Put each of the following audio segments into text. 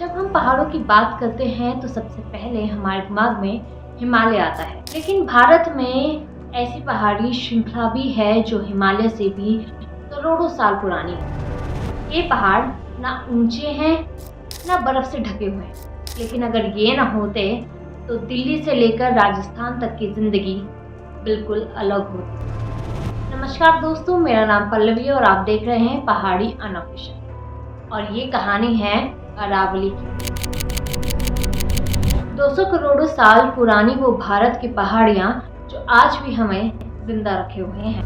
जब हम पहाड़ों की बात करते हैं तो सबसे पहले हमारे दिमाग में हिमालय आता है। लेकिन भारत में ऐसी पहाड़ी श्रृंखला भी है जो हिमालय से भी करोड़ों साल पुरानी है। ये पहाड़ ना ऊंचे हैं ना बर्फ से ढके हुए हैं, लेकिन अगर ये ना होते तो दिल्ली से लेकर राजस्थान तक की जिंदगी बिल्कुल अलग होती। नमस्कार दोस्तों, मेरा नाम पल्लवी और आप देख रहे हैं पहाड़ी अनऑफिशियल और ये कहानी है अरावली की। 200 करोड़ साल पुरानी वो भारत की पहाड़ियां जो आज भी हमें जिंदा रखे हुए हैं।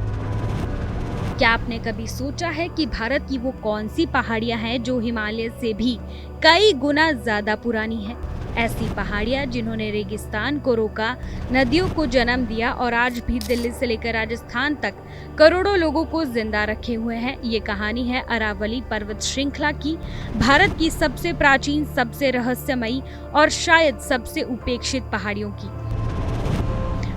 क्या आपने कभी सोचा है कि भारत की वो कौन सी पहाड़ियां हैं जो हिमालय से भी कई गुना ज्यादा पुरानी है? ऐसी पहाड़ियां जिन्होंने रेगिस्तान को रोका, नदियों को जन्म दिया और आज भी दिल्ली से लेकर राजस्थान तक करोड़ों लोगों को जिंदा रखे हुए हैं। ये कहानी है अरावली पर्वत श्रृंखला की, भारत की सबसे प्राचीन, सबसे रहस्यमयी और शायद सबसे उपेक्षित पहाड़ियों की।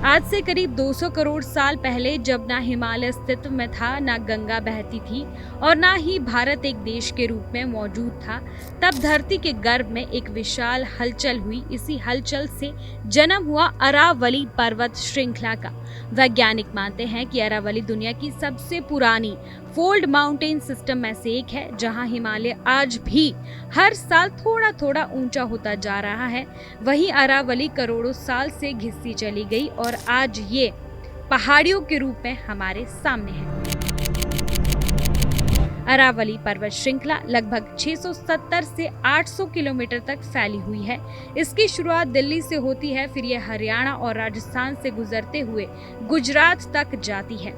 आज से करीब 200 करोड़ साल पहले, जब ना हिमालय अस्तित्व में था, ना गंगा बहती थी और ना ही भारत एक देश के रूप में मौजूद था, तब धरती के गर्भ में एक विशाल हलचल हुई। इसी हलचल से जन्म हुआ अरावली पर्वत श्रृंखला का। वैज्ञानिक मानते हैं कि अरावली दुनिया की सबसे पुरानी फोल्ड माउंटेन सिस्टम में से एक है, जहां हिमालय आज भी हर साल थोड़ा थोड़ा ऊंचा होता जा रहा है। वहीं अरावली करोड़ों साल से घिसती चली गई और आज ये पहाड़ियों के रूप में हमारे सामने है। अरावली पर्वत श्रृंखला लगभग 670 से 800 किलोमीटर तक फैली हुई है। इसकी शुरुआत दिल्ली से होती है, फिर यह हरियाणा और राजस्थान से गुजरते हुए गुजरात तक जाती है।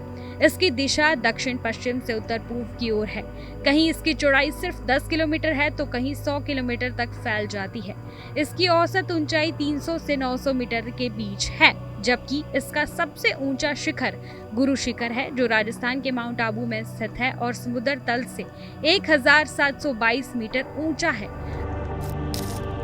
इसकी दिशा दक्षिण पश्चिम से उत्तर पूर्व की ओर है। कहीं इसकी चौड़ाई सिर्फ 10 किलोमीटर है तो कहीं 100 किलोमीटर तक फैल जाती है। इसकी औसत ऊंचाई 300 से 900 मीटर के बीच है, जबकि इसका सबसे ऊंचा शिखर गुरु शिखर है, जो राजस्थान के माउंट आबू में स्थित है और समुद्र तल से 1722 मीटर ऊंचा है।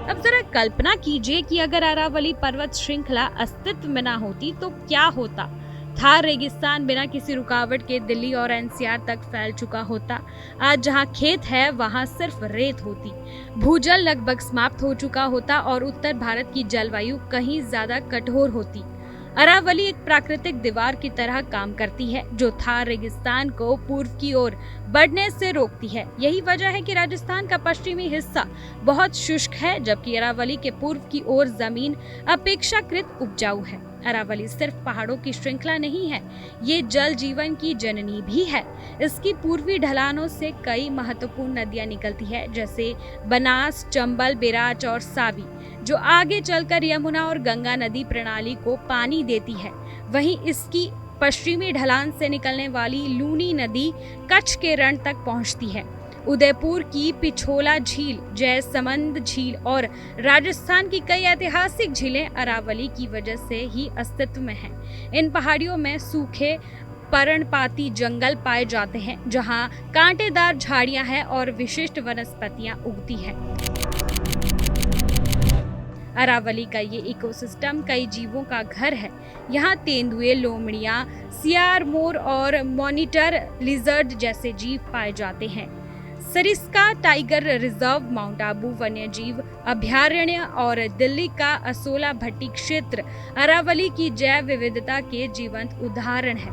अब जरा कल्पना कीजिए कि अगर अरावली पर्वत श्रृंखला अस्तित्व में ना होती तो क्या होता। थार रेगिस्तान बिना किसी रुकावट के दिल्ली और एनसीआर तक फैल चुका होता। आज जहां खेत है वहां सिर्फ रेत होती। भूजल लगभग समाप्त हो चुका होता और उत्तर भारत की जलवायु कहीं ज्यादा कठोर होती। अरावली एक प्राकृतिक दीवार की तरह काम करती है, जो थार रेगिस्तान को पूर्व की ओर बढ़ने से रोकती है। यही वजह है कि राजस्थान का पश्चिमी हिस्सा बहुत शुष्क है, जबकि अरावली के पूर्व की ओर जमीन अपेक्षाकृत उपजाऊ है। अरावली सिर्फ पहाड़ों की श्रृंखला नहीं है, ये जल जीवन की जननी भी है। इसकी पूर्वी ढलानों से कई महत्वपूर्ण नदियां निकलती है, जैसे बनास, चंबल, बिराच और सावी, जो आगे चलकर यमुना और गंगा नदी प्रणाली को पानी देती है। वहीं इसकी पश्चिमी ढलान से निकलने वाली लूनी नदी कच्छ के रण तक पहुंचती है। उदयपुर की पिछोला झील, जयसमंद झील और राजस्थान की कई ऐतिहासिक झीलें अरावली की वजह से ही अस्तित्व में हैं। इन पहाड़ियों में सूखे पर्णपाती जंगल पाए जाते हैं, जहां कांटेदार झाड़ियां हैं और विशिष्ट वनस्पतियां उगती हैं। अरावली का ये इकोसिस्टम कई जीवों का घर है। यहाँ तेंदुए, लोमड़ियां, सियार, मोर और मॉनिटर लिजर्ड जैसे जीव पाए जाते हैं। Sariska tiger reserve, mount Abu वन्यजीव अभयारण्य और दिल्ली का असोला भट्टी क्षेत्र अरावली की जैव विविधता के जीवंत उदाहरण है।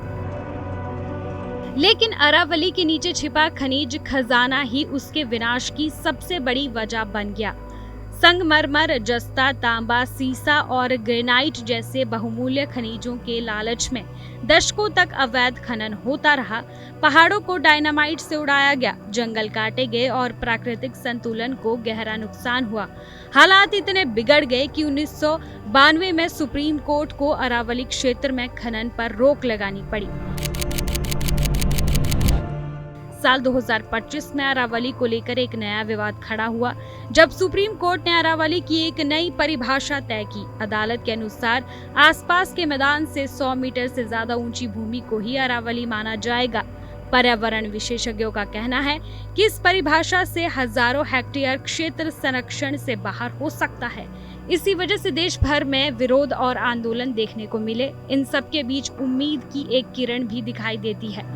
लेकिन अरावली के नीचे छिपा खनिज खजाना ही उसके विनाश की सबसे बड़ी वजह बन गया। संगमरमर, जस्ता, तांबा, सीसा और ग्रेनाइट जैसे बहुमूल्य खनिजों के लालच में दशकों तक अवैध खनन होता रहा। पहाड़ों को डायनामाइट से उड़ाया गया, जंगल काटे गए और प्राकृतिक संतुलन को गहरा नुकसान हुआ। हालात इतने बिगड़ गए कि 1992 में सुप्रीम कोर्ट को अरावली क्षेत्र में खनन पर रोक लगानी पड़ी। साल 2025 में अरावली को लेकर एक नया विवाद खड़ा हुआ, जब सुप्रीम कोर्ट ने अरावली की एक नई परिभाषा तय की। अदालत के अनुसार आसपास के मैदान से 100 मीटर से ज्यादा ऊंची भूमि को ही अरावली माना जाएगा। पर्यावरण विशेषज्ञों का कहना है कि इस परिभाषा से हजारों हेक्टेयर क्षेत्र संरक्षण से बाहर हो सकता है। इसी वजह से देश भर में विरोध और आंदोलन देखने को मिले। इन सब के बीच उम्मीद की एक किरण भी दिखाई देती है।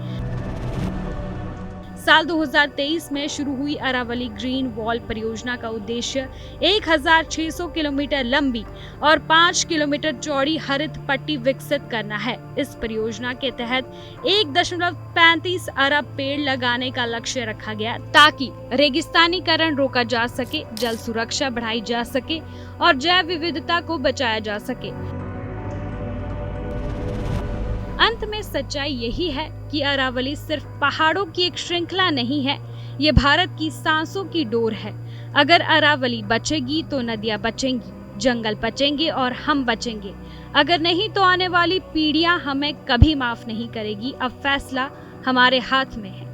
साल 2023 में शुरू हुई अरावली ग्रीन वॉल परियोजना का उद्देश्य 1600 किलोमीटर लंबी और 5 किलोमीटर चौड़ी हरित पट्टी विकसित करना है। इस परियोजना के तहत 1.35 अरब पेड़ लगाने का लक्ष्य रखा गया ताकि रेगिस्तानीकरण रोका जा सके, जल सुरक्षा बढ़ाई जा सके और जैव विविधता को बचाया जा सके। अंत में सच्चाई यही है कि अरावली सिर्फ पहाड़ों की एक श्रृंखला नहीं है, ये भारत की सांसों की डोर है। अगर अरावली बचेगी तो नदियां बचेंगी, जंगल बचेंगे और हम बचेंगे। अगर नहीं तो आने वाली पीढ़ियां हमें कभी माफ नहीं करेगी। अब फैसला हमारे हाथ में है।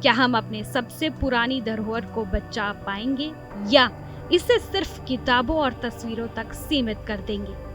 क्या हम अपने सबसे पुरानी धरोहर को बचा पाएंगे या इसे सिर्फ किताबों और तस्वीरों तक सीमित कर देंगे?